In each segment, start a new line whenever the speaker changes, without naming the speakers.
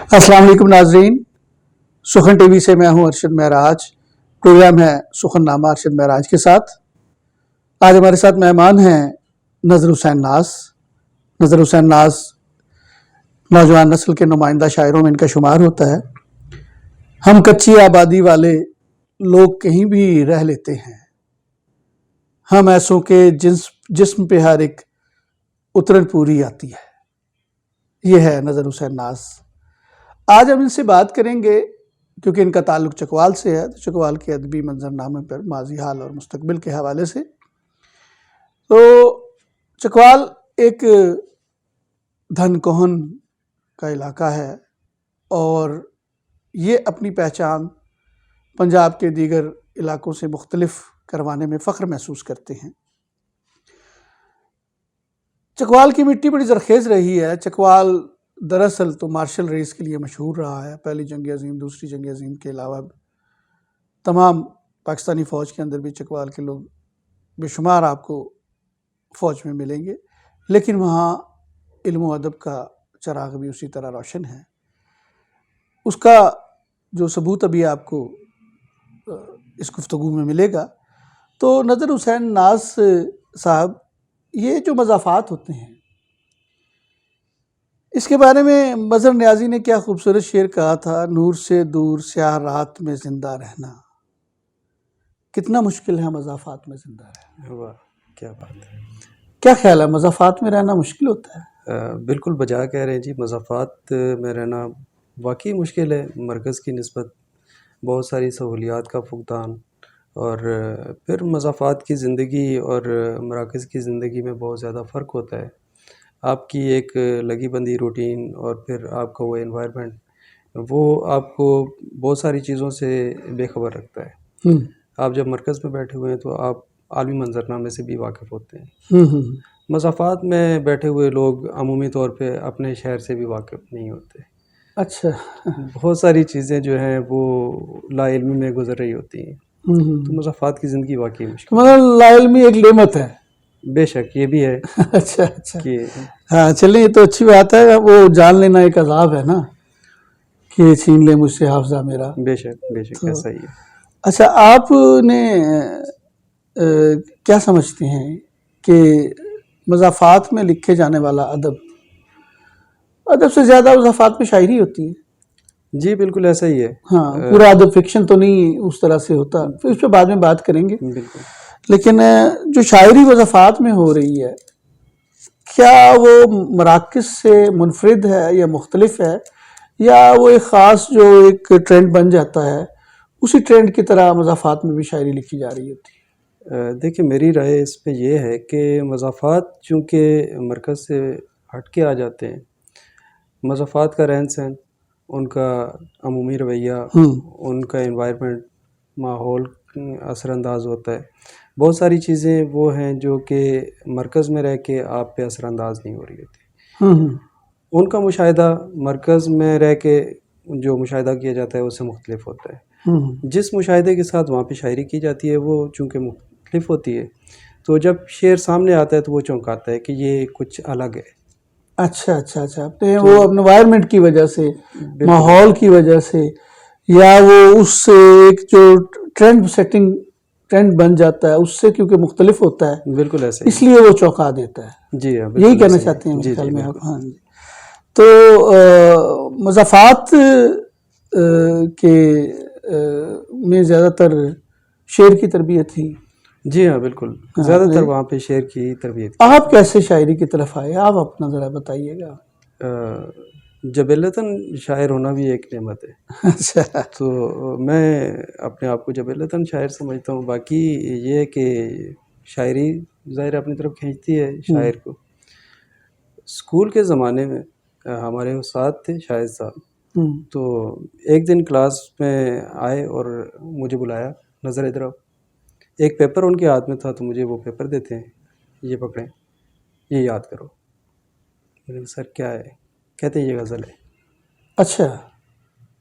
السلام علیکم ناظرین، سخن ٹی وی سے میں ہوں ارشد معراج۔ پروگرام ہے سخن نامہ ارشد معراج کے ساتھ۔ آج ہمارے ساتھ مہمان ہیں نذر حسین ناز۔ نذر حسین ناز نوجوان نسل کے نمائندہ شاعروں میں ان کا شمار ہوتا ہے۔ ہم کچی آبادی والے لوگ کہیں بھی رہ لیتے ہیں، ہم ایسوں کے جسم پہ ہر ایک اترن پوری آتی ہے۔ یہ ہے نذر حسین ناز۔ آج ہم ان سے بات کریں گے کیونکہ ان کا تعلق چکوال سے ہے، تو چکوال کے ادبی منظرنامے پر ماضی، حال اور مستقبل کے حوالے سے۔ تو چکوال ایک دھن کوہن کا علاقہ ہے اور یہ اپنی پہچان پنجاب کے دیگر علاقوں سے مختلف کروانے میں فخر محسوس کرتے ہیں۔ چکوال کی مٹی بڑی زرخیز رہی ہے۔ چکوال دراصل تو مارشل ریس کے لیے مشہور رہا ہے۔ پہلی جنگ عظیم، دوسری جنگ عظیم کے علاوہ تمام پاکستانی فوج کے اندر بھی چکوال کے لوگ بے شمار آپ کو فوج میں ملیں گے، لیکن وہاں علم و ادب کا چراغ بھی اسی طرح روشن ہے۔ اس کا جو ثبوت ابھی آپ کو اس گفتگو میں ملے گا۔ تو نذر حسین ناز صاحب، یہ جو مضافات ہوتے ہیں، اس کے بارے میں مظہر نیازی نے کیا خوبصورت شعر کہا تھا، نور سے دور سیاہ رات میں زندہ رہنا۔ کتنا مشکل ہے مضافات میں زندہ رہنا۔
واہ، کیا بات ہے۔
کیا خیال ہے، مضافات میں رہنا مشکل ہوتا ہے؟
بالکل بجا کہہ رہے ہیں جی، مضافات میں رہنا واقعی مشکل ہے۔ مرکز کی نسبت بہت ساری سہولیات کا فقدان، اور پھر مضافات کی زندگی اور مراکز کی زندگی میں بہت زیادہ فرق ہوتا ہے۔ آپ کی ایک لگی بندی روٹین اور پھر آپ کا وہ انوائرمنٹ، وہ آپ کو بہت ساری چیزوں سے بے خبر رکھتا ہے۔ آپ جب مرکز میں بیٹھے ہوئے ہیں تو آپ عالمی منظرنامے سے بھی واقف ہوتے ہیں۔ مضافات میں بیٹھے ہوئے لوگ عمومی طور پہ اپنے شہر سے بھی واقف نہیں ہوتے۔
اچھا،
بہت ساری چیزیں جو ہیں وہ لا علمی میں گزر رہی ہوتی ہیں، تو مضافات کی زندگی واقعی مشکل ہے۔
مگر لا علمی ایک نعمت ہے۔
بے شک یہ بھی ہے۔
اچھا اچھا،
کہ
ہاں چلیں، یہ تو اچھی بات ہے۔ وہ جان لینا ایک عذاب ہے نا، کہ چھین لے مجھ سے حافظہ میرا۔
بے شک بے شک ایسا ہی ہے۔
اچھا، آپ نے کیا سمجھتے ہیں کہ مضافات میں لکھے جانے والا ادب سے زیادہ مضافات میں شاعری ہوتی ہے؟
جی بالکل ایسا ہی ہے۔
ہاں، پورا ادب فکشن تو نہیں اس طرح سے ہوتا، پھر اس پہ بعد میں بات کریں گے۔
بالکل۔
لیکن جو شاعری مضافات میں ہو رہی ہے، کیا وہ مراکز سے منفرد ہے یا مختلف ہے، یا وہ ایک خاص جو ایک ٹرینڈ بن جاتا ہے، اسی ٹرینڈ کی طرح مضافات میں بھی شاعری لکھی جا رہی ہوتی ہے؟
دیکھیں، میری رائے اس پہ یہ ہے کہ مضافات چونکہ مرکز سے ہٹ کے آ جاتے ہیں، مضافات کا رہن سہن، ان کا عمومی رویہ، ان کا انوائرمنٹ، ماحول اثر انداز ہوتا ہے۔ بہت ساری چیزیں وہ ہیں جو کہ مرکز میں رہ کے آپ پہ اثر انداز نہیں ہو رہی ہوتی۔ ان کا مشاہدہ مرکز میں رہ کے جو مشاہدہ کیا جاتا ہے اس سے مختلف ہوتا ہے۔ جس مشاہدے کے ساتھ وہاں پہ شاعری کی جاتی ہے وہ چونکہ مختلف ہوتی ہے، تو جب شعر سامنے آتا ہے تو وہ چونکاتا ہے کہ یہ کچھ الگ ہے۔
اچھا اچھا اچھا، وہ انوائرمنٹ کی وجہ سے، ماحول کی وجہ سے، یا وہ اس سے ایک جو ٹرینڈ بن جاتا ہے اس سے کیونکہ مختلف ہوتا ہے،
بالکل ایسا
اس لیے وہ چونکا دیتا ہے۔
جی ہاں،
یہی کہنا چاہتے ہیں میرے خیال میں آپ؟ ہاں جی۔ تو مضافات کے میں زیادہ تر شعر کی تربیت تھی؟
جی ہاں بالکل، زیادہ تر وہاں پہ شعر کی تربیت۔
آپ کیسے شاعری کی طرف آئے؟ آپ اپنا ذرا بتائیے گا۔
جبلتاً شاعر ہونا بھی ایک نعمت ہے۔
اچھا،
تو میں اپنے آپ کو جبلتاً شاعر سمجھتا ہوں۔ باقی یہ ہے کہ شاعری ظاہر اپنی طرف کھینچتی ہے شاعر کو۔ اسکول کے زمانے میں ہمارے استاد تھے شاہد صاحب، تو ایک دن کلاس میں آئے اور مجھے بلایا، نظر ادھر آؤ۔ ایک پیپر ان کے ہاتھ میں تھا، تو مجھے وہ پیپر دیتے ہیں، یہ پکڑیں، یہ یاد کرو۔ میں نے کہا سر کیا ہے؟ کہتے ہیں یہ غزل ہے۔
اچھا،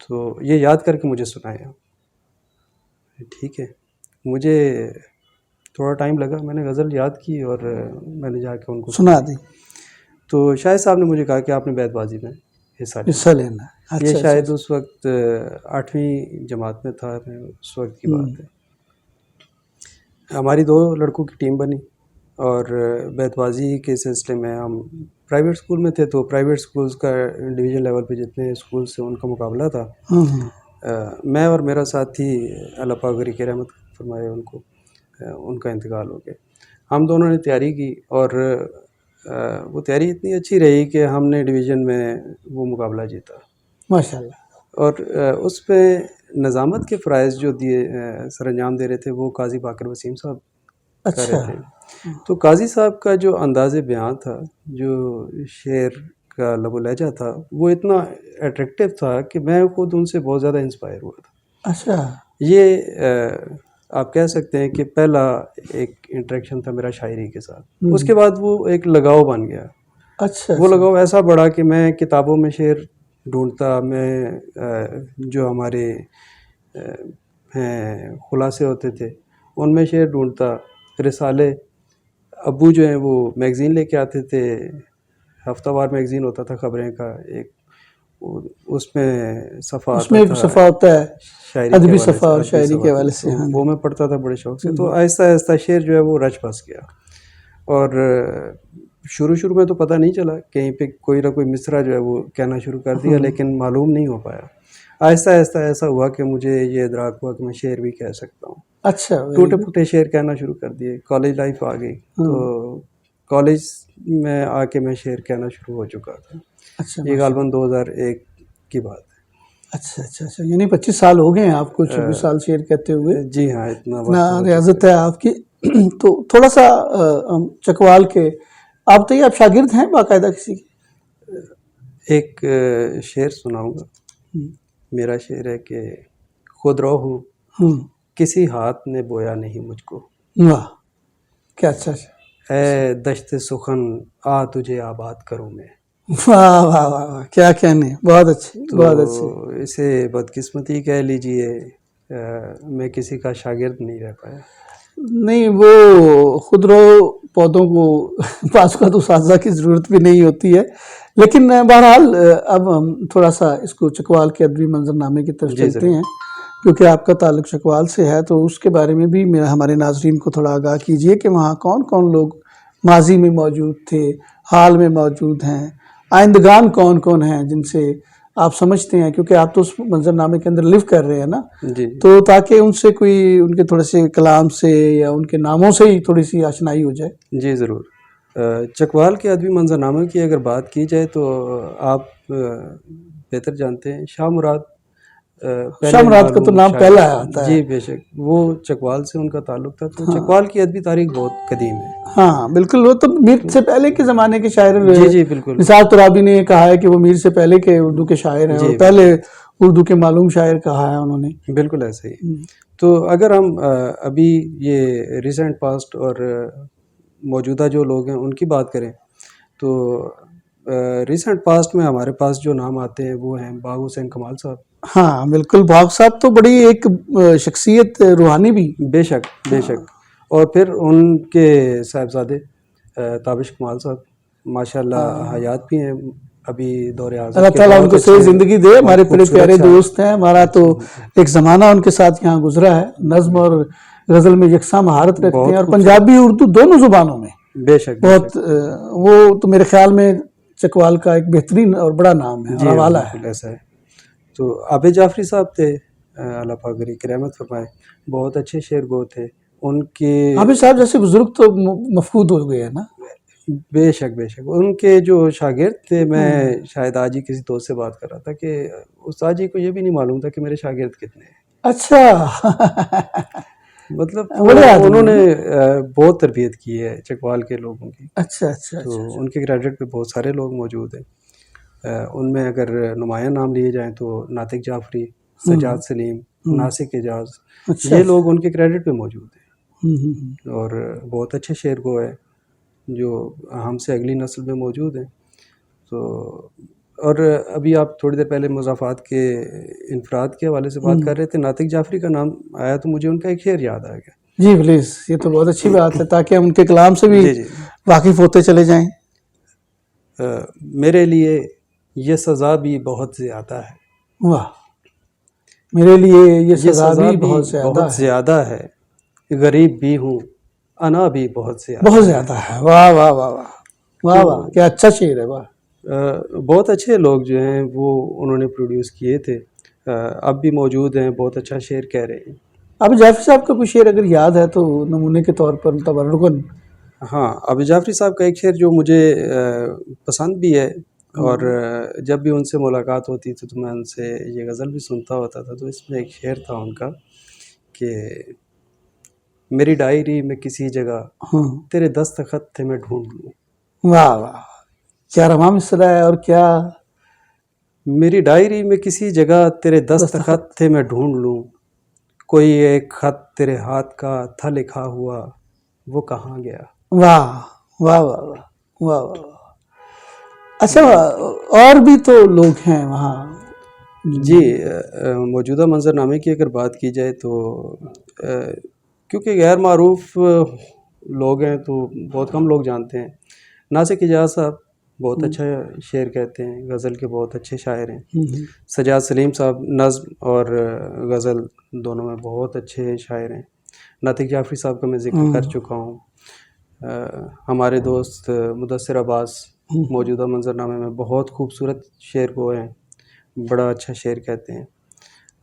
تو یہ یاد کر کے مجھے سنائے آپ۔ ٹھیک ہے، مجھے تھوڑا ٹائم لگا، میں نے غزل یاد کی اور میں نے جا کے ان کو
سنا دی۔
تو شاہد صاحب نے مجھے کہا کہ آپ نے بیت بازی میں حصہ
لینا ہے۔
یہ شاید اس وقت 8ویں جماعت میں تھا، میں اس وقت کی بات ہے. ہماری 2 لڑکوں کی ٹیم بنی اور بیت بازی کے سلسلے میں ہم پرائیویٹ اسکول میں تھے، تو پرائیویٹ اسکولز کا ڈویژن لیول پہ جتنے اسکول سے ان کا مقابلہ تھا. میں اور میرا ساتھی اللہ پاک غریق رحمت فرمائے ان کو، ان کا انتقال ہو گیا. ہم دونوں نے تیاری کی اور وہ تیاری اتنی اچھی رہی کہ ہم نے ڈویژن میں وہ مقابلہ جیتا
ماشاء اللہ. اور
اس پہ نظامت کے فرائض جو سر انجام دے رہے تھے وہ قاضی باقر وسیم صاحب کر رہے تھے. تو قاضی صاحب کا جو انداز بیان تھا، جو شعر کا لب و لہجہ تھا، وہ اتنا اٹریکٹیو تھا کہ میں خود ان سے بہت زیادہ انسپائر ہوا تھا.
اچھا.
یہ آپ کہہ سکتے ہیں کہ پہلا ایک انٹریکشن تھا میرا شاعری کے ساتھ. اس کے بعد وہ ایک لگاؤ بن گیا.
اچھا.
وہ لگاؤ ایسا بڑا کہ میں کتابوں میں شعر ڈھونڈتا، میں جو ہمارے خلاصے ہوتے تھے ان میں شعر ڈھونڈتا، رسالے. ابو جو ہیں وہ میگزین لے کے آتے تھے، ہفتہ وار میگزین ہوتا تھا خبریں کا ایک، اس میں صفحہ
اس میں صفحہ ہوتا ہے ادبی صفحہ اور شاعری کے حوالے سے،
وہ میں پڑھتا تھا بڑے شوق سے. تو آہستہ آہستہ شعر جو ہے وہ رچ بس گیا. اور شروع میں تو پتہ نہیں چلا، کہیں پہ کوئی نہ کوئی مصرع جو ہے وہ کہنا شروع کر دیا، لیکن معلوم نہیں ہو پایا. آہستہ آہستہ ایسا ہوا کہ مجھے یہ ادراک ہوا کہ میں شعر بھی کہہ سکتا ہوں.
اچھا.
ٹوٹے پھوٹے شعر کہنا شروع کر دیے. کالج لائف آ گئی تو کالج میں آ کے میں شعر کہنا شروع ہو چکا تھا.
اچھا.
یہ غالباً 2001 کی بات ہے.
اچھا اچھا اچھا. یعنی 25 سال ہو گئے ہیں آپ کو 26 سال شعر کہتے ہوئے.
جی ہاں، اتنا
ریاضت ہے آپ کی. تو تھوڑا سا چکوال کے آپ تو یہ آپ شاگرد ہیں باقاعدہ کسی کی؟
ایک شعر سناؤں گا. میرا شعر ہے کہ خود رو ہوں کسی ہاتھ نے بویا نہیں مجھ کو.
واہ کیا اچھا.
اے دشت سخن آ تجھے آباد کروں میں.
واہ واہ واہ، کیا کہنے. بہت اچھی بہت اچھی.
اسے بدقسمتی کہہ لیجئے، میں کسی کا شاگرد نہیں رہ پایا.
نہیں، وہ خود رو پودوں کو بعض کا تو اساتذہ کی ضرورت بھی نہیں ہوتی ہے. لیکن بہرحال اب ہم تھوڑا سا اس کو چکوال کے ادبی منظرنامے کی طرف چلتے ہیں، کیونکہ آپ کا تعلق چکوال سے ہے. تو اس کے بارے میں بھی ہمارے ناظرین کو تھوڑا آگاہ کیجئے کہ وہاں کون کون لوگ ماضی میں موجود تھے، حال میں موجود ہیں، آئندگان کون کون ہیں جن سے آپ سمجھتے ہیں، کیونکہ آپ تو اس منظرنامے کے اندر لیو کر رہے ہیں نا. تو تاکہ ان سے کوئی ان کے تھوڑے سے کلام سے یا ان کے ناموں سے ہی تھوڑی سی آشنائی ہو جائے.
جی ضرور. چکوال کے ادبی منظرنامے کی اگر بات کی جائے تو آپ بہتر جانتے ہیں شاہ مراد
کا تو نام پہلا آتا ہے.
جی بے شک، وہ چکوال سے ان کا تعلق تھا. تو چکوال کی ادبی تاریخ بہت قدیم ہے.
ہاں بالکل. وہ تو میر سے پہلے کے زمانے کے شاعر.
جی بالکل.
نثار ترابی نے کہا ہے کہ وہ میر سے پہلے کے اردو کے شاعر ہیں، اور پہلے اردو کے معلوم شاعر کہا ہے انہوں نے.
بالکل ایسے ہی. تو اگر ہم ابھی یہ ریسنٹ پاسٹ اور موجودہ جو لوگ ہیں ان کی بات کریں تو ریسنٹ پاسٹ میں ہمارے پاس جو نام آتے ہیں وہ ہیں باغ حسین کمال صاحب.
ہاں بالکل. باغ صاحب تو بڑی ایک شخصیت روحانی بھی. بے شک
بے شک. اور پھر ان کے صاحبزادے تابش کمال صاحب ماشاءاللہ حیات بھی ہیں ابھی دور حاضر. اللہ
تعالیٰ ان کو صحیح زندگی دے. ہمارے بڑے پیارے دوست ہیں. ہمارا تو ایک زمانہ ان کے ساتھ یہاں گزرا ہے. نظم اور غزل میں یکساں مہارت رکھتے ہیں، اور پنجابی اردو دونوں زبانوں میں.
بے شک.
بہت وہ تو میرے خیال میں چکوال کا ایک بہترین اور بڑا نام ہے، حوالہ ہے.
ایسا ہے. تو عابد جعفری صاحب تھے، اللہ پاک غریق رحمت فرمائے، بہت اچھے شعر گو تھے. ان کے
عابد صاحب جیسے بزرگ تو مفقود ہو گئے ہیں نا.
بے شک بے شک. ان کے جو شاگرد تھے، میں شاید آج ہی کسی دوست سے بات کر رہا تھا کہ استاد جی کو یہ بھی نہیں معلوم تھا کہ میرے شاگرد کتنے ہیں.
اچھا.
مطلب انہوں نے بہت تربیت کی ہے چکوال کے لوگوں کی.
اچھا اچھا.
تو ان کے گریجویٹ پہ بہت سارے لوگ موجود ہیں. ان میں اگر نمایاں نام لیے جائیں تو ناطق جعفری، سجاد سلیم، ناسک اعجاز، یہ لوگ ان کے کریڈٹ پہ موجود ہیں اور بہت اچھے شعر گو ہیں جو ہم سے اگلی نسل میں موجود ہیں. تو اور ابھی آپ تھوڑی دیر پہلے مضافات کے انفراد کے حوالے سے بات کر رہے تھے، ناطق جعفری کا نام آیا تو مجھے ان کا ایک شعر یاد آ گیا.
جی پلیز. یہ تو بہت اچھی بات ہے تاکہ ہم ان کے کلام سے بھی واقف ہوتے چلے جائیں.
میرے لیے یہ سزا بھی بہت زیادہ ہے،
واہ، میرے لیے یہ سزا بھی بہت
بہت زیادہ ہے، غریب بھی ہوں، انا بھی بہت زیادہ
بہت زیادہ ہے. واہ واہ واہ واہ واہ واہ، کیا اچھا شعر ہے. واہ،
بہت اچھے لوگ جو ہیں وہ انہوں نے پروڈیوس کیے تھے، اب بھی موجود ہیں، بہت اچھا شعر کہہ رہے ہیں.
ابو جعفری صاحب کا کوئی شعر اگر یاد ہے تو نمونے کے طور پر تبرکن.
ہاں، ابو جعفری صاحب کا ایک شعر جو مجھے پسند بھی ہے، اور جب بھی ان سے ملاقات ہوتی تھی تو میں ان سے یہ غزل بھی سنتا ہوتا تھا. تو اس میں ایک شعر تھا ان کا کہ میری ڈائری میں کسی جگہ تیرے دستخط تھے میں ڈھونڈ لوں.
واہ واہ، کیا رواں مصرع ہے. اور کیا،
میری ڈائری میں کسی جگہ تیرے دستخط تھے میں ڈھونڈ لوں، کوئی ایک خط تیرے ہاتھ کا تھا لکھا ہوا، وہ کہاں گیا.
واہ واہ واہ واہ واہ واہ. اچھا، اور بھی تو لوگ ہیں وہاں.
جی، موجودہ منظرنامے کی اگر بات کی جائے تو کیونکہ غیر معروف لوگ ہیں تو بہت کم لوگ جانتے ہیں. ناصر اجاز صاحب بہت اچھا شعر کہتے ہیں، غزل کے بہت اچھے شاعر ہیں. سجاد سلیم صاحب نظم اور غزل دونوں میں بہت اچھے شاعر ہیں. ناطق جعفری صاحب کا میں ذکر کر چکا ہوں. ہمارے دوست مدثر عباس موجودہ منظرنامے میں بہت خوبصورت شعر کو ہیں، بڑا اچھا شعر کہتے ہیں.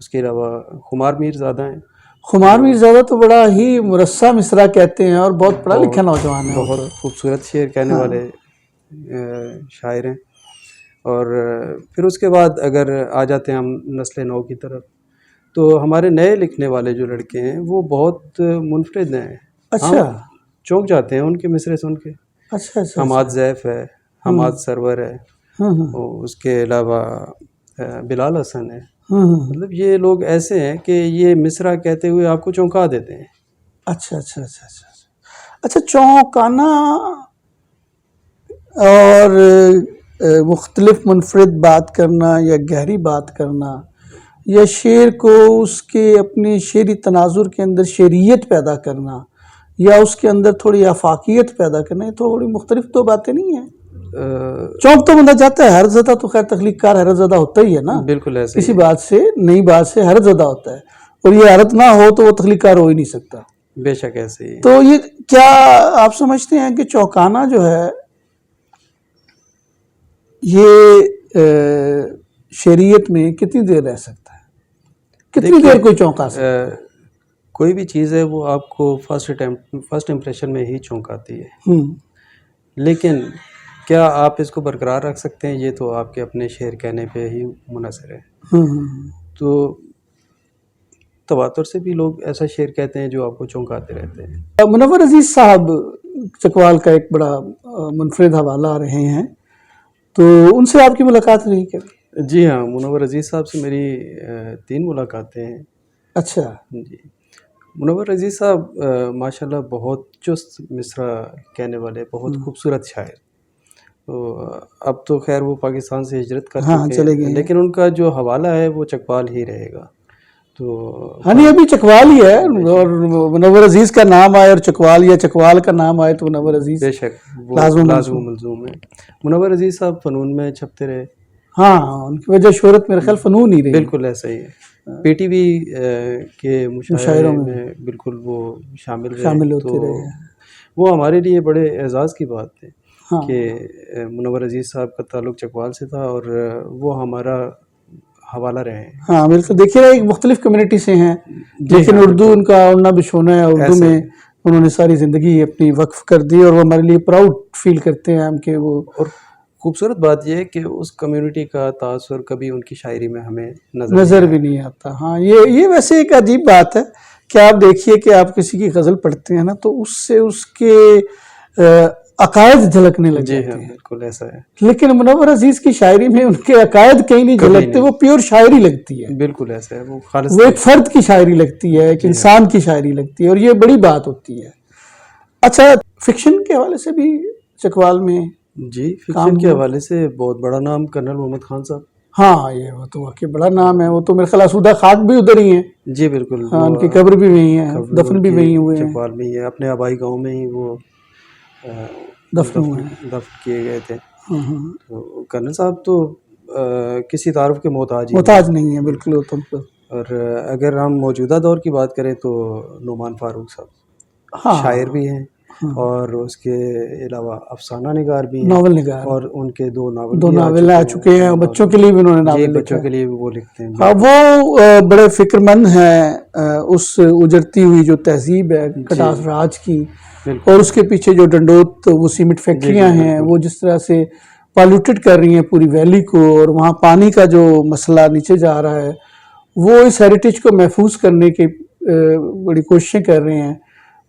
اس کے علاوہ خمار میر زادہ ہیں.
خمار میر زادہ تو بڑا ہی مرصع مصرع کہتے ہیں اور بہت پڑھا لکھا نوجوان ہے.
بہت خوبصورت شعر کہنے والے شاعر ہیں. اور پھر اس کے بعد اگر آ جاتے ہیں ہم نسل نو کی طرف، تو ہمارے نئے لکھنے والے جو لڑکے ہیں وہ بہت منفرد ہیں.
اچھا،
چونک جاتے ہیں ان کے مصرے سن کے.
اچھا اچھا.
حماد زیف ہے، حماد سرور ہے، اس کے علاوہ بلال حسن ہے. مطلب یہ لوگ ایسے ہیں کہ یہ مصرع کہتے ہوئے آپ کو چونکا دیتے ہیں.
اچھا اچھا اچھا اچھا اچھا. چونکانا اور مختلف منفرد بات کرنا یا گہری بات کرنا یا شعر کو اس کے اپنی شعری تناظر کے اندر شعریت پیدا کرنا یا اس کے اندر تھوڑی آفاقیت پیدا کرنا، یہ تھوڑی مختلف تو باتیں نہیں ہیں. چونک تو بندہ چاہتا ہے، حیرت زدہ تو خیر تخلیق کار حیرت زدہ ہوتا ہی ہے نا.
بالکل ایسے
کسی بات سے، نئی بات سے حیرت زدہ ہوتا ہے، اور یہ حیرت نہ ہو تو وہ تخلیق کار ہو ہی نہیں سکتا.
بے شک ایسے ہی.
تو یہ کیا آپ سمجھتے ہیں کہ چونکانا جو ہے یہ شعریت میں کتنی دیر رہ سکتا ہے؟ کتنی دیر کوئی چونکا سکتا ہے؟
کوئی بھی چیز ہے وہ آپ کو فرسٹ امپریشن میں ہی چونکاتی ہے، لیکن کیا آپ اس کو برقرار رکھ سکتے ہیں، یہ تو آپ کے اپنے شعر کہنے پہ ہی منحصر ہے. تو تواتر سے بھی لوگ ایسا شعر کہتے ہیں جو آپ کو چونکاتے رہتے ہیں.
منور عزیز صاحب چکوال کا ایک بڑا منفرد حوالہ رہے ہیں، تو ان سے آپ کی ملاقات رہی کبھی؟
جی ہاں، منور عزیز صاحب سے میری 3 ملاقاتیں ہیں.
اچھا
جی، منور عزیز صاحب ماشاءاللہ بہت چست مصرع کہنے والے، بہت خوبصورت شاعر. تو اب تو خیر وہ پاکستان سے ہجرت کر چکے ہیں، لیکن ان کا جو حوالہ ہے وہ چکوال ہی رہے گا. تو
ہاں نہیں، ابھی چکوال ہی ہے، اور منور عزیز کا نام آئے اور چکوال یا چکوال کا نام آئے تو منور عزیز
بے شک لازم و ملزوم ہے. منور عزیز صاحب فنون میں چھپتے رہے.
ہاں، ان کی وجہ شہرت میرے خیال فنون ہی رہی.
بالکل ایسا ہی ہے. پی ٹی وی کے مشاعروں میں بالکل وہ شامل
ہوتے رہے.
وہ ہمارے لیے بڑے اعزاز کی بات ہے کہ منور عزیز صاحب کا تعلق چکوال سے تھا اور وہ ہمارا حوالہ رہے ہیں.
ہاں بالکل. دیکھیے ایک مختلف کمیونٹی سے ہیں، لیکن اردو ان کا اڑنا بچھونا ہے. اردو میں انہوں نے ساری زندگی اپنی وقف کر دی اور وہ ہمارے لیے پراؤڈ فیل کرتے ہیں ہم کہ وہ.
اور خوبصورت بات یہ ہے کہ اس کمیونٹی کا تاثر کبھی ان کی شاعری میں ہمیں
نظر بھی نہیں آتا. ہاں، یہ ویسے ایک عجیب بات ہے کہ آپ دیکھیے کہ آپ کسی کی غزل پڑھتے ہیں نا تو اس سے اس کے عقائد جھلکنے لگ جاتے ہیں.
بالکل ایسا ہے.
لیکن منور عزیز کی شاعری میں ان کے عقائد کہیں نہیں جھلکتے، وہ پیور شاعری لگتی ہے.
بالکل ایسا ہے. وہ خالص،
وہ ایک فرد کی شاعری لگتی ہے، ایک انسان کی شاعری لگتی ہے، اور یہ بڑی بات ہوتی ہے. اچھا، فکشن کے حوالے سے بھی چکوال میں؟
جی، فکشن کے حوالے سے بہت بڑا نام کرنل محمد خان صاحب.
ہاں، یہ وہ تو واقعی بڑا نام ہے. وہ تو میرے خیال آسودہ خاک بھی ادھر ہی ہیں.
جی بالکل.
ہاں، ان کی قبر بھی وہیں ہے، دفن بھی وہیں ہوئے ہیں.
چکوال میں ہی ہے، اپنے آبائی گاؤں میں ہی وہ
دفن ہوئے ہیں،
دفن کیے گئے تھے. تو کرنل صاحب تو کسی تعارف کے محتاج ہی
محتاج نہیں ہے بالکل وہ تم کو.
اور اگر ہم موجودہ دور کی بات کریں تو نعمان فاروق صاحب
ہاں
شاعر بھی ہیں اور اس کے علاوہ افسانہ نگار بھی ہیں
ناول نگار
اور ان کے دو
دو ناول آ چکے ہیں. بچوں کے لیے بھی انہوں نے
جی
ناول لکھا
بچوں
ہے.
کے لیے بھی وہ لکھتے ہیں.
ہاں وہ بڑے فکر مند ہیں اس اجڑتی ہوئی جو تہذیب ہے کٹاس راج کی اور اس کے پیچھے جو ڈنڈوت وہ سیمنٹ فیکٹریاں ہیں وہ جس طرح سے پالوٹیڈ کر رہی ہیں پوری ویلی کو اور وہاں پانی کا جو مسئلہ نیچے جا رہا ہے وہ اس ہیریٹیج کو محفوظ کرنے کی بڑی کوششیں کر رہے ہیں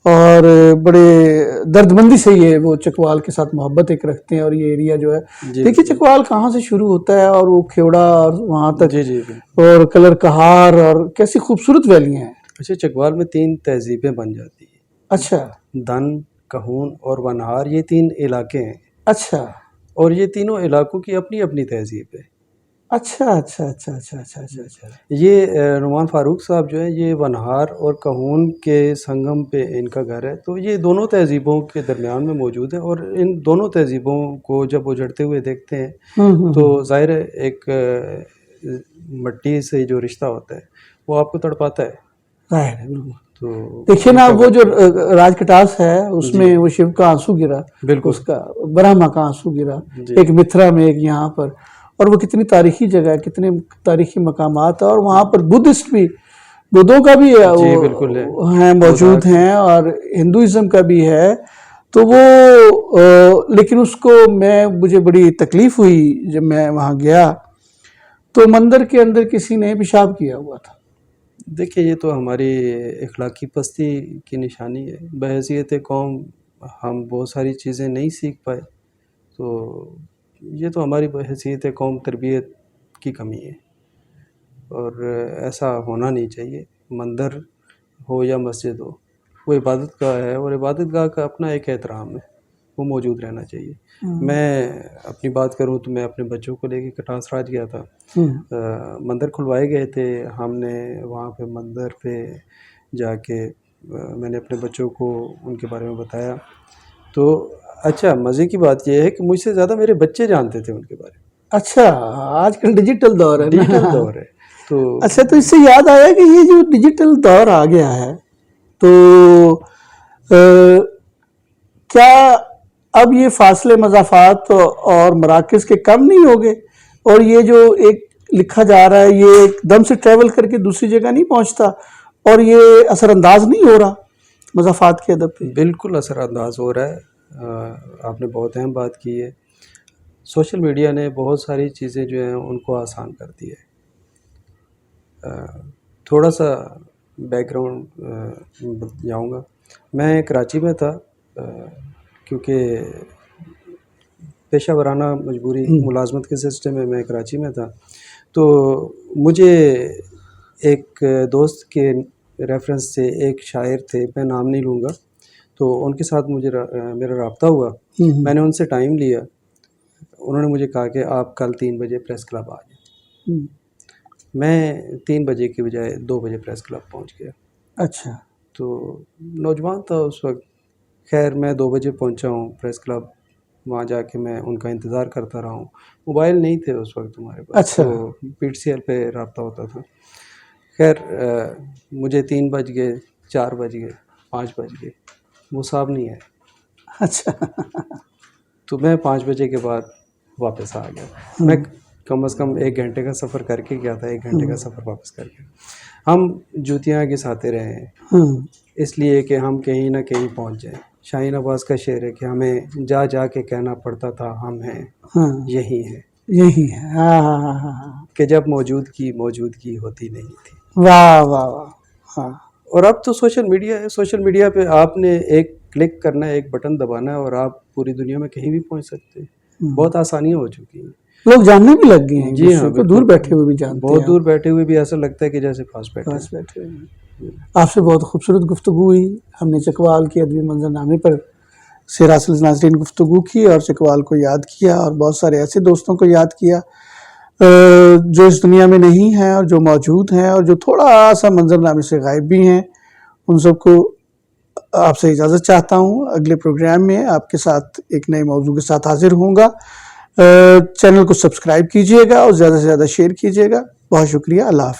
اور بڑے درد مندی سے یہ وہ چکوال کے ساتھ محبت ایک رکھتے ہیں. اور یہ ایریا جو ہے دیکھیے چکوال کہاں سے شروع ہوتا ہے اور وہ کھیوڑا اور وہاں تک اور کلر کہار اور کیسی خوبصورت ویلیاں ہیں.
اچھا چکوال میں 3 تہذیبیں بن جاتی ہیں.
اچھا
دن، کہون اور ونہار یہ 3 علاقے ہیں.
اچھا
اور یہ تینوں علاقوں کی اپنی اپنی تہذیب ہے.
اچھا اچھا اچھا اچھا اچھا اچھا اچھا.
یہ نعمان فاروق صاحب جو ہیں یہ ونہار اور کہون کے سنگم پہ ان کا گھر ہے. تو یہ دونوں تہذیبوں کے درمیان میں موجود ہے اور ان دونوں تہذیبوں کو جب اجڑتے ہوئے دیکھتے ہیں تو ظاہر ہے ایک مٹی سے جو رشتہ ہوتا ہے وہ آپ کو تڑپاتا ہے.
ظاہر ہے بالکل.
تو
دیکھیے نا وہ جو راج کٹاس ہے اس میں وہ شیو کا آنسو گرا
بالکل
اس کا برہما کا آنسو گرا ایک متھرا میں ایک یہاں پر اور وہ کتنی تاریخی جگہ ہے کتنے تاریخی مقامات ہیں اور وہاں پر بدھسٹ بھی بدھوں کا بھی ہیں موجود ہیں اور ہندوازم کا بھی ہے. تو وہ لیکن اس کو مجھے بڑی تکلیف ہوئی جب میں وہاں گیا تو مندر کے اندر کسی نے پیشاب کیا ہوا تھا.
دیکھیے یہ تو ہماری اخلاقی پستی کی نشانی ہے. بحیثیت قوم ہم بہت ساری چیزیں نہیں سیکھ پائے تو یہ تو ہماری بحیثیت قوم تربیت کی کمی ہے اور ایسا ہونا نہیں چاہیے. مندر ہو یا مسجد ہو وہ عبادت گاہ ہے اور عبادت گاہ کا اپنا ایک احترام ہے وہ موجود رہنا چاہیے. میں اپنی بات کروں تو میں اپنے بچوں کو لے کے کٹاس راج گیا تھا. مندر کھلوائے گئے تھے. ہم نے وہاں پہ مندر پہ جا کے میں نے اپنے بچوں کو ان کے بارے میں بتایا. تو اچھا مزے کی بات یہ ہے کہ مجھ سے زیادہ میرے بچے جانتے تھے ان کے بارے میں.
اچھا آج کل ڈیجیٹل دور ہے.
ڈیجیٹل دور ہے تو
اچھا تو اس سے یاد آیا کہ یہ جو ڈیجیٹل دور آ گیا ہے تو کیا اب یہ فاصلے مضافات اور مراکز کے کم نہیں ہوگے اور یہ جو ایک لکھا جا رہا ہے یہ ایک دم سے ٹریول کر کے دوسری جگہ نہیں پہنچتا اور یہ اثر انداز نہیں ہو رہا مضافات کے ادب پہ؟
بالکل اثر انداز ہو رہا ہے. آپ نے بہت اہم بات کی ہے. سوشل میڈیا نے بہت ساری چیزیں جو ہیں ان کو آسان کر دی ہے. تھوڑا سا بیک گراؤنڈ جاؤں گا. میں کراچی میں تھا کیونکہ پیشہ ورانہ مجبوری ملازمت کے سلسلے میں کراچی میں تھا. تو مجھے ایک دوست کے ریفرنس سے ایک شاعر تھے میں نام نہیں لوں گا تو ان کے ساتھ میرا رابطہ ہوا. میں نے ان سے ٹائم لیا. انہوں نے مجھے کہا کہ آپ کل 3 بجے پریس کلب آ جائیں. میں 3 بجے کی بجائے 2 بجے پریس کلب پہنچ گیا.
اچھا
تو نوجوان تھا اس وقت. خیر میں 2 بجے پہنچا ہوں پریس کلب. وہاں جا کے میں ان کا انتظار کرتا رہا ہوں. موبائل نہیں تھے اس وقت ہمارے پاس.
اچھا.
تو پی ٹی سی ایل پہ رابطہ ہوتا تھا. خیر مجھے 3 بج گئے 4 بج گئے 5 بج گئے وہ صاحب نہیں آئے.
اچھا.
تو میں 5 بجے کے بعد واپس آ گیا. میں کم از کم 1 گھنٹے کا سفر کر کے گیا تھا. 1 گھنٹے کا سفر واپس کر کے. ہم جوتیاں گھساتے رہے ہیں اس لیے کہ ہم کہیں نہ کہیں پہنچ جائیں. شاہین عباس کا شعر ہے کہ ہمیں جا جا کے کہنا پڑتا تھا ہم ہیں یہی ہیں
یہی ہے.
کہ جب موجودگی ہوتی نہیں تھی.
واہ واہ واہ. ہاں.
اور اب تو سوشل میڈیا ہے. سوشل میڈیا پہ آپ نے ایک کلک کرنا ہے ایک بٹن دبانا ہے اور آپ پوری دنیا میں کہیں بھی پہنچ سکتے ہیں. بہت آسانیاں ہو چکی ہیں.
لوگ جاننے بھی لگ گئے ہیں.
جی ہاں
دور بیٹھے ہوئے بھی جانتے ہیں.
بہت دور بیٹھے ہوئے بھی ایسا لگتا ہے کہ جیسے پاس بیٹھے
ہیں. آپ سے بہت خوبصورت گفتگو ہوئی. ہم نے چکوال کے ادبی منظرنامے پر سیراسل ناظرین گفتگو کی اور چکوال کو یاد کیا اور بہت سارے ایسے دوستوں کو یاد کیا جو اس دنیا میں نہیں ہیں اور جو موجود ہیں اور جو تھوڑا سا منظرنامے سے غائب بھی ہیں. ان سب کو آپ سے اجازت چاہتا ہوں. اگلے پروگرام میں آپ کے ساتھ ایک نئے موضوع کے ساتھ حاضر ہوں گا. چینل کو سبسکرائب کیجئے گا اور زیادہ سے زیادہ شیئر کیجئے گا. بہت شکریہ. اللہ حافظ.